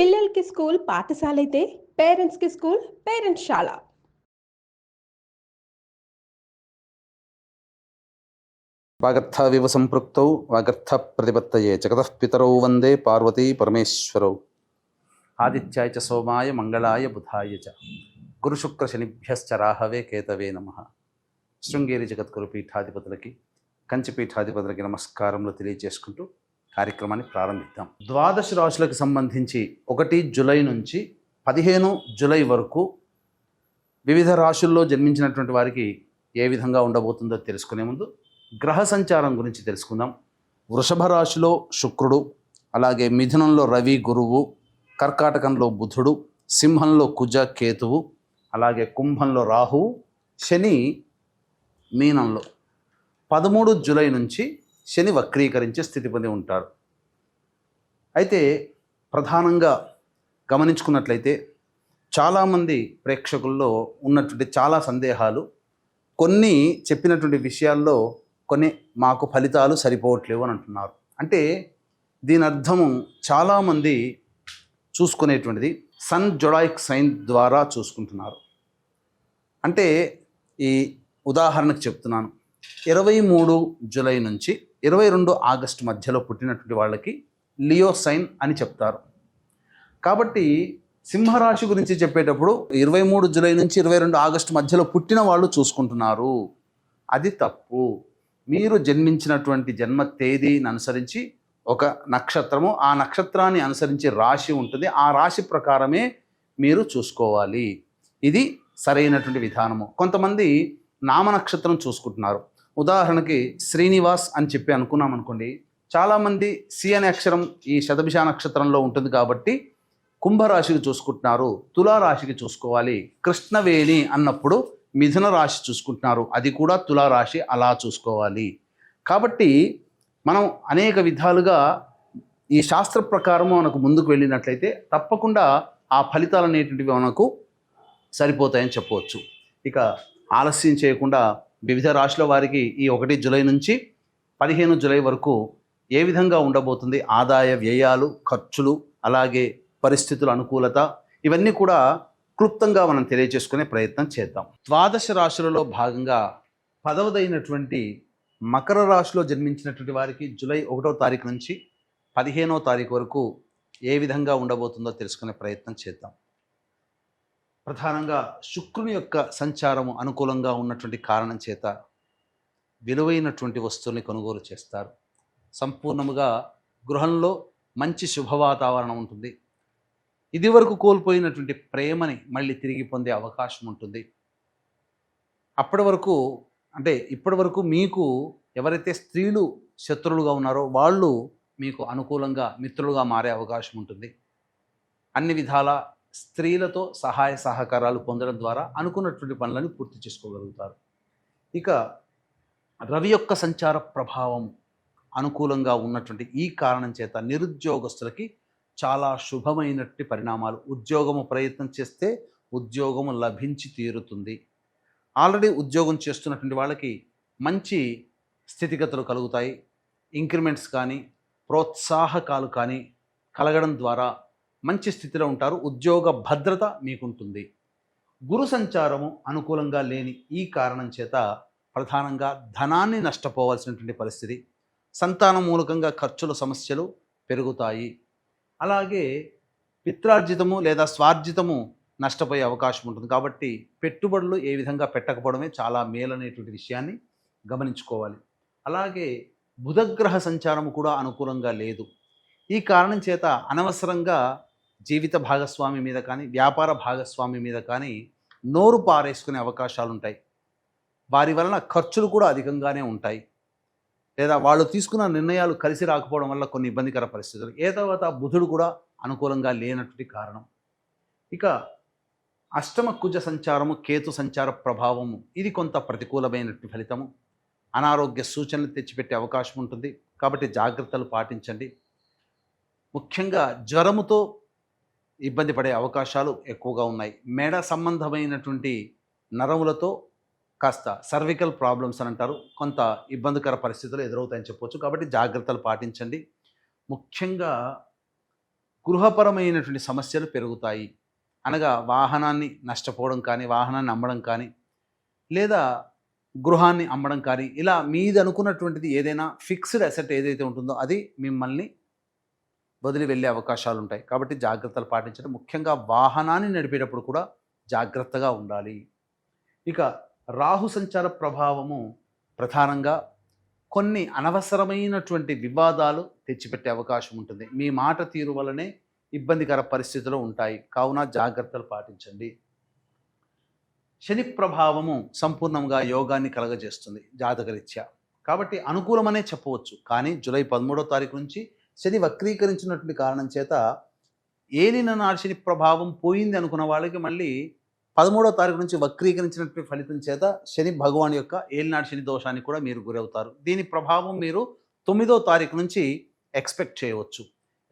పిల్లలకి స్కూల్ పాఠశాల అయితే పేరెంట్స్‌కి స్కూల్ పేరెంట్స్‌శాల. వాగర్థావివ సంపృక్తౌ వాగర్థ ప్రతిపత్తయే జగతః పితరౌ వందే పార్వతీ పరమేశ్వరౌ. ఆదిత్యాయ చ సోమాయ మంగళాయ బుధాయ చ గురుశుక్ర శనిభ్యశ్చ రాహవే కేతవే నమః. శృంగేరి జగద్గురు పీఠాధిపతులకి కంచి పీఠాధిపతులకి నమస్కారములు తెలియజేసుకుంటూ కార్యక్రమాన్ని ప్రారంభిద్దాం. ద్వాదశ రాశులకు సంబంధించి 1 జూలై నుంచి 15 జూలై వరకు వివిధ రాశుల్లో జన్మించినటువంటి వారికి ఏ విధంగా ఉండబోతుందో తెలుసుకునే ముందు గ్రహ సంచారం గురించి తెలుసుకుందాం. వృషభ రాశిలో శుక్రుడు, అలాగే మిథునంలో రవి గురువు, కర్కాటకంలో బుధుడు, సింహంలో కుజ కేతువు, అలాగే కుంభంలో రాహువు, శని మీనంలో 13 జూలై నుంచి శని వక్రీకరించే స్థితి పొంది ఉంటాడు. అయితే ప్రధానంగా గమనించుకున్నట్లయితే చాలామంది ప్రేక్షకుల్లో ఉన్నటువంటి చాలా సందేహాలు, కొన్ని చెప్పినటువంటి విషయాల్లో కొన్ని మాకు ఫలితాలు సరిపోవట్లేవు అని అంటున్నారు. అంటే దీని అర్థము చాలామంది చూసుకునేటువంటిది సన్ జొడాయిక్ సైన్ ద్వారా చూసుకుంటున్నారు. అంటే ఈ ఉదాహరణకు చెప్తున్నాను, 23 జూలై నుంచి 22 ఆగస్టు మధ్యలో పుట్టినటువంటి వాళ్ళకి లియో సైన్ అని చెప్తారు. కాబట్టి సింహరాశి గురించి చెప్పేటప్పుడు 23 జూలై నుంచి 22 ఆగస్టు మధ్యలో పుట్టిన వాళ్ళు చూసుకుంటున్నారు. అది తప్పు. మీరు జన్మించినటువంటి జన్మ తేదీని అనుసరించి ఒక నక్షత్రము, ఆ నక్షత్రాన్ని అనుసరించి రాశి ఉంటుంది, ఆ రాశి ప్రకారమే మీరు చూసుకోవాలి. ఇది సరైనటువంటి విధానము. కొంతమంది నామ నక్షత్రం చూసుకుంటున్నారు. ఉదాహరణకి శ్రీనివాస్ అని చెప్పి అనుకున్నాం అనుకోండి, చాలామంది సి అనే అక్షరం ఈ శతభిష నక్షత్రంలో ఉంటుంది కాబట్టి కుంభరాశికి చూసుకుంటున్నారు, తులారాశికి చూసుకోవాలి. కృష్ణవేణి అన్నప్పుడు మిథున రాశి చూసుకుంటున్నారు, అది కూడా తులారాశి, అలా చూసుకోవాలి. కాబట్టి మనం అనేక విధాలుగా ఈ శాస్త్ర ప్రకారం మనకు ముందుకు వెళ్ళినట్లయితే తప్పకుండా ఆ ఫలితాలు అనేటువంటివి మనకు సరిపోతాయని చెప్పవచ్చు. ఇక ఆలస్యం చేయకుండా వివిధ రాశుల వారికి ఈ 1 జూలై నుంచి 15 జూలై వరకు ఏ విధంగా ఉండబోతుంది, ఆదాయ వ్యయాలు, ఖర్చులు, అలాగే పరిస్థితుల అనుకూలత, ఇవన్నీ కూడా క్లుప్తంగా మనం తెలియజేసుకునే ప్రయత్నం చేద్దాం. ద్వాదశ రాశులలో భాగంగా 10వదైనటువంటి మకర రాశిలో జన్మించినటువంటి వారికి జూలై 1వ తారీఖు నుంచి 15వ తారీఖు వరకు ఏ విధంగా ఉండబోతుందో తెలుసుకునే ప్రయత్నం చేద్దాం. ప్రధానంగా శుక్రుని యొక్క సంచారము అనుకూలంగా ఉన్నటువంటి కారణం చేత విలువైనటువంటి వస్తువుల్ని కొనుగోలు చేస్తారు. సంపూర్ణముగా గృహంలో మంచి శుభవాతావరణం ఉంటుంది. ఇదివరకు కోల్పోయినటువంటి ప్రేమని మళ్ళీ తిరిగి పొందే అవకాశం ఉంటుంది. అప్పటి వరకు అంటే ఇప్పటి వరకు మీకు ఎవరైతే స్త్రీలు శత్రువులుగా ఉన్నారో వాళ్ళు మీకు అనుకూలంగా మిత్రులుగా మారే అవకాశం ఉంటుంది. అన్ని విధాల స్త్రీలతో సహాయ సహకారాలు పొందడం ద్వారా అనుకున్నటువంటి పనులను పూర్తి చేసుకోగలుగుతారు. ఇక రవి యొక్క సంచార ప్రభావం అనుకూలంగా ఉన్నటువంటి ఈ కారణం చేత నిరుద్యోగస్తులకి చాలా శుభమైనటువంటి పరిణామాలు. ఉద్యోగము ప్రయత్నం చేస్తే ఉద్యోగము లభించి తీరుతుంది. ఆల్రెడీ ఉద్యోగం చేస్తున్నటువంటి వాళ్ళకి మంచి స్థితిగతులు కలుగుతాయి. ఇంక్రిమెంట్స్ కానీ ప్రోత్సాహకాలు కానీ కలగడం ద్వారా మంచి స్థితిలో ఉంటారు. ఉద్యోగ భద్రత మీకుంటుంది. గురు సంచారము అనుకూలంగా లేని ఈ కారణం చేత ప్రధానంగా ధనాన్ని నష్టపోవాల్సినటువంటి పరిస్థితి, సంతానం మూలకంగా ఖర్చుల సమస్యలు పెరుగుతాయి. అలాగే పిత్రార్జితము లేదా స్వార్జితము నష్టపోయే అవకాశం ఉంటుంది. కాబట్టి పెట్టుబడులు ఏ విధంగా పెట్టకపోవడమే చాలా మేలనేటువంటి విషయాన్ని గమనించుకోవాలి. అలాగే బుధగ్రహ సంచారము కూడా అనుకూలంగా లేదు. ఈ కారణం చేత అనవసరంగా జీవిత భాగస్వామి మీద కానీ వ్యాపార భాగస్వామి మీద కానీ నోరు పారేసుకునే అవకాశాలు ఉంటాయి. వారి వలన ఖర్చులు కూడా అధికంగానే ఉంటాయి. లేదా వాళ్ళు తీసుకున్న నిర్ణయాలు కలిసి రాకపోవడం వల్ల కొన్ని ఇబ్బందికర పరిస్థితులు. తర్వాత బుధుడు కూడా అనుకూలంగా లేనటువంటి కారణం. ఇక అష్టమ కుజ సంచారము, కేతు సంచార ప్రభావము, ఇది కొంత ప్రతికూలమైనటువంటి ఫలితము. అనారోగ్య సూచనలు తెచ్చిపెట్టే అవకాశం ఉంటుంది. కాబట్టి జాగ్రత్తలు పాటించండి. ముఖ్యంగా జ్వరముతో ఇబ్బంది పడే అవకాశాలు ఎక్కువగా ఉన్నాయి. మెడ సంబంధమైనటువంటి నరములతో కాస్త సర్వికల్ ప్రాబ్లమ్స్ అని అంటారు, కొంత ఇబ్బందికర పరిస్థితులు ఎదురవుతాయని చెప్పవచ్చు. కాబట్టి జాగ్రత్తలు పాటించండి. ముఖ్యంగా గృహపరమైనటువంటి సమస్యలు పెరుగుతాయి. అనగా వాహనాన్ని నష్టపోవడం కానీ, వాహనాన్ని అమ్మడం కానీ, లేదా గృహాన్ని అమ్మడం కానీ, ఇలా మీది అనుకున్నటువంటిది ఏదైనా ఫిక్స్డ్ అసెట్ ఏదైతే ఉంటుందో అది మిమ్మల్ని వదిలి వెళ్ళే అవకాశాలు ఉంటాయి. కాబట్టి జాగ్రత్తలు పాటించడం, ముఖ్యంగా వాహనాన్ని నడిపేటప్పుడు కూడా జాగ్రత్తగా ఉండాలి. ఇక రాహు సంచార ప్రభావము ప్రధానంగా కొన్ని అనవసరమైనటువంటి వివాదాలు తెచ్చిపెట్టే అవకాశం ఉంటుంది. మీ మాట తీరు వల్లనే ఇబ్బందికర పరిస్థితులు ఉంటాయి. కావున జాగ్రత్తలు పాటించండి. శని ప్రభావము సంపూర్ణంగా యోగాన్ని కలగజేస్తుంది జాతకరీత్యా. కాబట్టి అనుకూలమనే చెప్పవచ్చు. కానీ జూలై 13వ తారీఖు నుంచి శని వక్రీకరించినటువంటి కారణం చేత ఏలిన నాడు శని ప్రభావం పోయింది అనుకున్న వాళ్ళకి మళ్ళీ 13వ తారీఖు నుంచి వక్రీకరించినటువంటి ఫలితం చేత శని భగవాన్ యొక్క ఏలినాడు శని దోషానికి కూడా మీరు గురవుతారు. దీని ప్రభావం మీరు 9వ తారీఖు నుంచి ఎక్స్పెక్ట్ చేయవచ్చు.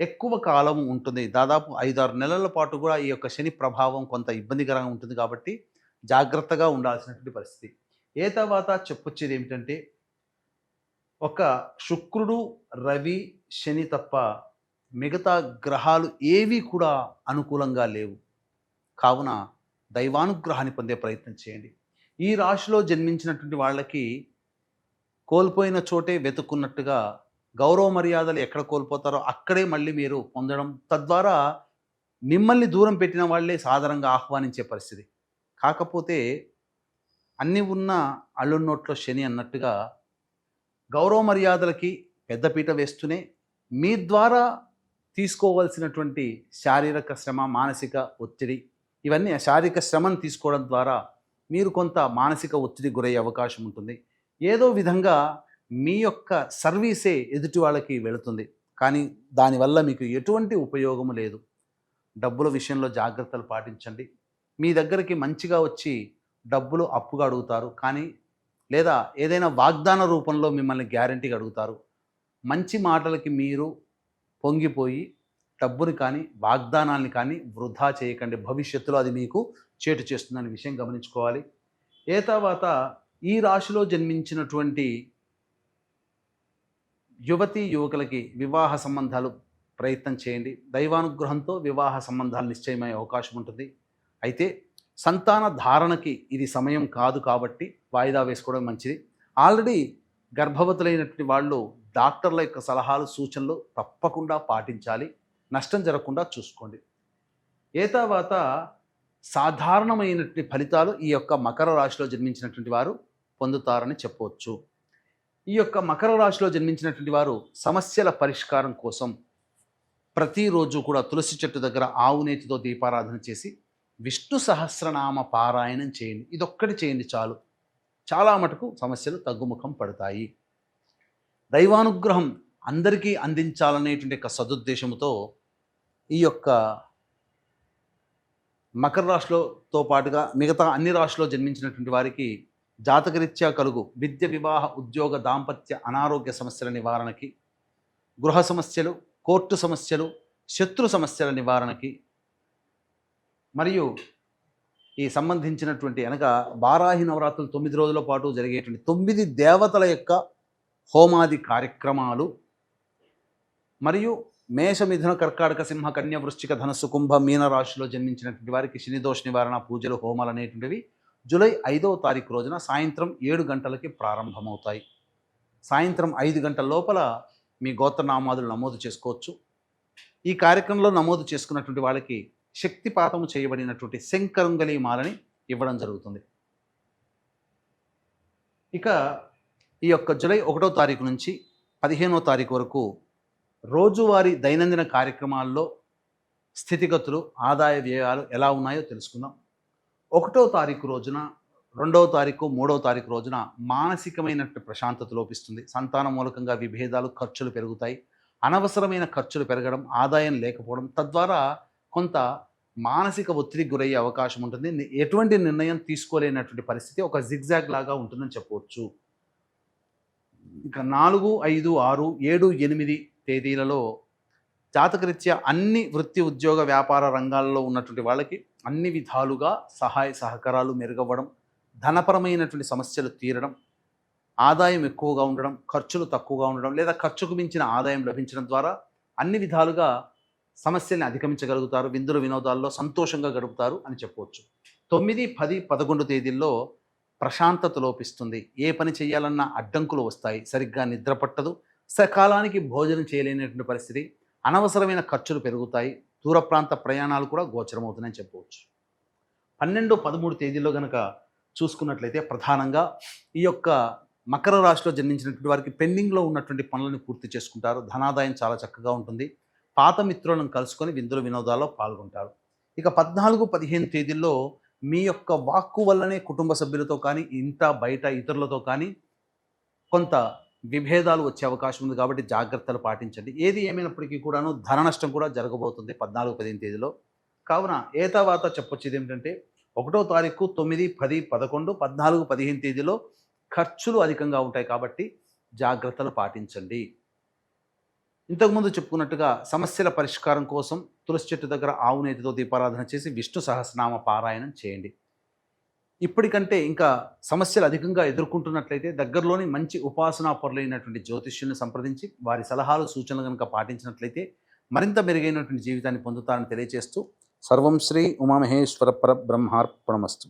ఎక్కువ కాలం ఉంటుంది. దాదాపు 5-6 నెలల పాటు కూడా ఈ యొక్క శని ప్రభావం కొంత ఇబ్బందికరంగా ఉంటుంది. కాబట్టి జాగ్రత్తగా ఉండాల్సినటువంటి పరిస్థితి. ఏ తర్వాత చెప్పొచ్చేది ఏమిటంటే, ఒక శుక్రుడు, రవి, శని తప్ప మిగతా గ్రహాలు ఏవి కూడా అనుకూలంగా లేవు. కావున దైవానుగ్రహాన్ని పొందే ప్రయత్నం చేయండి. ఈ రాశిలో జన్మించినటువంటి వాళ్ళకి కోల్పోయిన చోటే వెతుక్కున్నట్టుగా గౌరవ మర్యాదలు ఎక్కడ కోల్పోతారో అక్కడే మళ్ళీ మీరు పొందడం, తద్వారా మిమ్మల్ని దూరం పెట్టిన వాళ్ళే సాధారణంగా ఆహ్వానించే పరిస్థితి. కాకపోతే అన్నీ ఉన్న అల్లున్నోట్లో శని అన్నట్టుగా గౌరవ మర్యాదలకి పెద్దపీట వేస్తూనే మీ ద్వారా తీసుకోవాల్సినటువంటి శారీరక శ్రమ, మానసిక ఒత్తిడి, ఇవన్నీ శారీరక శ్రమను తీసుకోవడం ద్వారా మీరు కొంత మానసిక ఒత్తిడి గురయ్యే అవకాశం ఉంటుంది. ఏదో విధంగా మీ యొక్క సర్వీసే ఎదుటి వాళ్ళకి వెళుతుంది, కానీ దానివల్ల మీకు ఎటువంటి ఉపయోగము లేదు. డబ్బుల విషయంలో జాగ్రత్తలు పాటించండి. మీ దగ్గరికి మంచిగా వచ్చి డబ్బులు అప్పుగా అడుగుతారు, కానీ లేదా ఏదైనా వాగ్దాన రూపంలో మిమ్మల్ని గ్యారంటీగా అడుగుతారు. మంచి మాటలకి మీరు పొంగిపోయి డబ్బుని కానీ వాగ్దానాన్ని కానీ వృధా చేయకండి. భవిష్యత్తులో అది మీకు చేటు చేస్తుందనే విషయం గమనించుకోవాలి. ఏ తర్వాత ఈ రాశిలో జన్మించినటువంటి యువతీ యువకులకి వివాహ సంబంధాలు ప్రయత్నం చేయండి. దైవానుగ్రహంతో వివాహ సంబంధాలు నిశ్చయమయ్యే అవకాశం ఉంటుంది. అయితే సంతాన ధారణకి ఇది సమయం కాదు కాబట్టి వాయిదా వేసుకోవడం మంచిది. ఆల్రెడీ గర్భవతులైనటువంటి వాళ్ళు డాక్టర్ల యొక్క సలహాలు, సూచనలు తప్పకుండా పాటించాలి. నష్టం జరగకుండా చూసుకోండి. ఏ తర్వాత సాధారణమైనటువంటి ఫలితాలు ఈ యొక్క మకర రాశిలో జన్మించినటువంటి వారు పొందుతారని చెప్పవచ్చు. ఈ యొక్క మకర రాశిలో జన్మించినటువంటి వారు సమస్యల పరిష్కారం కోసం ప్రతిరోజు కూడా తులసి చెట్టు దగ్గర ఆవు నేతితో దీపారాధన చేసి విష్ణు సహస్రనామ పారాయణం చేయండి. ఇదొక్కటి చేయండి చాలు. చాలా మటుకు సమస్యలు తగ్గుముఖం పడతాయి. దైవానుగ్రహం అందరికీ అందించాలనేటువంటి యొక్క సదుద్దేశంతో ఈ యొక్క మకర రాశిలోతో పాటుగా మిగతా అన్ని రాశిలో జన్మించినటువంటి వారికి జాతకరీత్యా కలుగు విద్య, వివాహ, ఉద్యోగ, దాంపత్య, అనారోగ్య సమస్యల నివారణకి, గృహ సమస్యలు, కోర్టు సమస్యలు, శత్రు సమస్యల నివారణకి, మరియు ఈ సంబంధించినటువంటి అనగా వారాహి నవరాత్రులు 9 రోజుల పాటు జరిగేటువంటి 9 దేవతల యొక్క హోమాది కార్యక్రమాలు, మరియు మేష, మిథున, కర్కాటక, సింహ, కన్య, వృశ్చిక, ధనస్సు, కుంభ, మీన రాశిలో జన్మించినటువంటి వారికి శనిదోష నివారణ పూజలు, హోమాలు అనేటువంటివి జూలై 5వ తారీఖు రోజున సాయంత్రం 7 గంటలకి ప్రారంభమవుతాయి. సాయంత్రం 5 గంటల లోపల మీ గోత్రనామాదులు నమోదు చేసుకోవచ్చు. ఈ కార్యక్రమంలో నమోదు చేసుకున్నటువంటి వాళ్ళకి శక్తిపాతము చేయబడినటువంటి శంకరుంగలి మాలని ఇవ్వడం జరుగుతుంది. ఇక ఈ యొక్క జూలై 1వ తారీఖు నుంచి 15వ తారీఖు వరకు రోజువారీ దైనందిన కార్యక్రమాల్లో స్థితిగతులు, ఆదాయ వ్యయాలు ఎలా ఉన్నాయో తెలుసుకుందాం. 1వ తారీఖు రోజున, 2వ తారీఖు, 3వ తారీఖు రోజున మానసికమైనటువంటి ప్రశాంతత లోపిస్తుంది. సంతానం మూలకంగా విభేదాలు, ఖర్చులు పెరుగుతాయి. అనవసరమైన ఖర్చులు పెరగడం, ఆదాయం లేకపోవడం, తద్వారా కొంత మానసిక ఒత్తిడికి గురయ్యే అవకాశం ఉంటుంది. ఎటువంటి నిర్ణయం తీసుకోలేనటువంటి పరిస్థితి ఒక జిగ్జాగ్ లాగా ఉంటుందని చెప్పవచ్చు. ఇక 4, 5, 6, 7, 8 తేదీలలో జాతకరీత్యా అన్ని వృత్తి, ఉద్యోగ, వ్యాపార రంగాల్లో ఉన్నటువంటి వాళ్ళకి అన్ని విధాలుగా సహాయ సహకారాలు మెరుగవ్వడం, ధనపరమైనటువంటి సమస్యలు తీరడం, ఆదాయం ఎక్కువగా ఉండడం, ఖర్చులు తక్కువగా ఉండడం, లేదా ఖర్చుకు మించిన ఆదాయం లభించడం ద్వారా అన్ని విధాలుగా సమస్యల్ని అధిగమించగలుగుతారు, విందులు వినోదాల్లో సంతోషంగా గడుపుతారు అని చెప్పవచ్చు. 9, 10, 11 తేదీల్లో ప్రశాంతత లోపిస్తుంది. ఏ పని చేయాలన్నా అడ్డంకులు వస్తాయి. సరిగ్గా నిద్ర పట్టదు. సకాలానికి భోజనం చేయలేనటువంటి పరిస్థితి. అనవసరమైన ఖర్చులు పెరుగుతాయి. దూర ప్రాంత ప్రయాణాలు కూడా గోచరమవుతున్నాయని చెప్పవచ్చు. 12, 13 తేదీల్లో కనుక చూసుకున్నట్లయితే ప్రధానంగా ఈ యొక్క మకర రాశిలో జన్మించినటువంటి వారికి పెండింగ్లో ఉన్నటువంటి పనులను పూర్తి చేసుకుంటారు. ధనాదాయం చాలా చక్కగా ఉంటుంది. పాత మిత్రులను కలుసుకొని విందుల వినోదాల్లో పాల్గొంటారు. ఇక 14, 15 తేదీల్లో మీ యొక్క వాక్కు వల్లనే కుటుంబ సభ్యులతో కానీ, ఇంట బయట ఇతరులతో కానీ కొంత విభేదాలు వచ్చే అవకాశం ఉంది కాబట్టి జాగ్రత్తలు పాటించండి. ఏది ఏమైనప్పటికీ కూడాను ధన నష్టం కూడా జరగబోతుంది 14, 15 తేదీలో. కావున ఏతావాత చెప్పొచ్చేది ఏమిటంటే 1వ తారీఖు 9, 10, 11, 14, 15 తేదీలో ఖర్చులు అధికంగా ఉంటాయి కాబట్టి జాగ్రత్తలు పాటించండి. ఇంతకుముందు చెప్పుకున్నట్టుగా సమస్యల పరిష్కారం కోసం తులసి చెట్టు దగ్గర ఆవు నేతితో దీపారాధన చేసి విష్ణు సహస్రనామ పారాయణం చేయండి. ఇప్పటికంటే ఇంకా సమస్యలు అధికంగా ఎదుర్కొంటున్నట్లయితే దగ్గరలోని మంచి ఉపాసనా పరులైనటువంటి జ్యోతిష్యుల్ని సంప్రదించి వారి సలహాలు సూచనలు కనుక పాటించినట్లయితే మరింత మెరుగైనటువంటి జీవితాన్ని పొందుతారని తెలియజేస్తూ సర్వం శ్రీ ఉమామహేశ్వర పరబ్రహ్మార్పణమస్తు.